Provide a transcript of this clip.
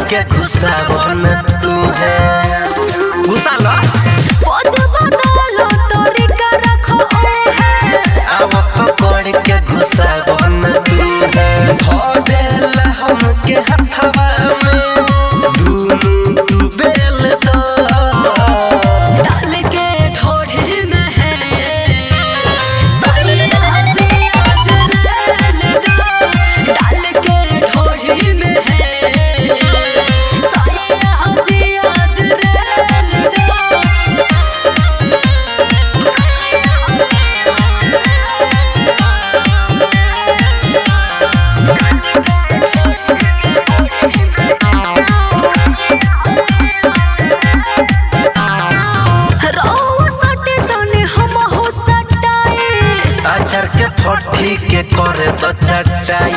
के घुसावन तू है घुसा लो अब पकड़ के घुसावन तू है धोदेला हमके हथवा में दूनु तू बेल दो डाल के ढोढ़ी में है साया जी आज रेल दो डाल के ढोढ़ी में है साया जी आज रेल दो अचार के फटी के करे तो चटाई